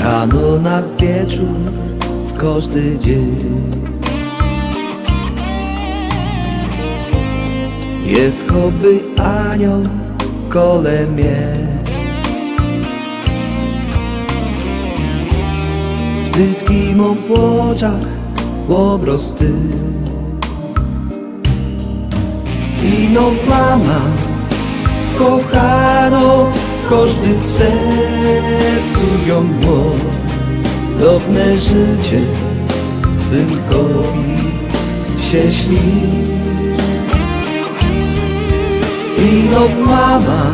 Rano na wieczór, w każdy dzień jest choby anioł kole mnie. W tyckim obłoczach obraz ty. Ino mama, kochano, każdy w sercu ją ma. Dawne życie synkowi się śni. Ino mama,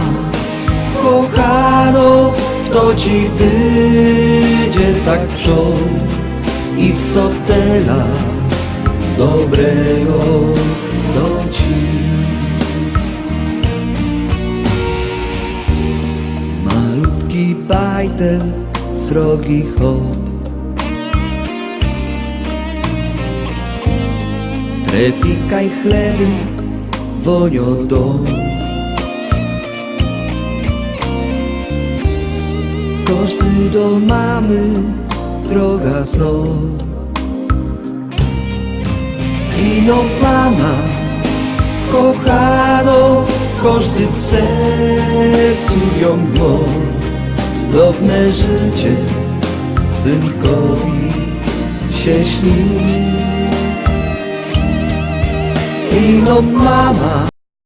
kochano, w to ci będzie tak wczor i w to tela dobrego do ci. Malutki bajtel, srogi hop, trefikaj chleby, wonio dom. Każdy do mamy droga znów. Ino mama, kochano, każdy w sercu ją ma. Dawne życie synkowi się śni. Ino mama.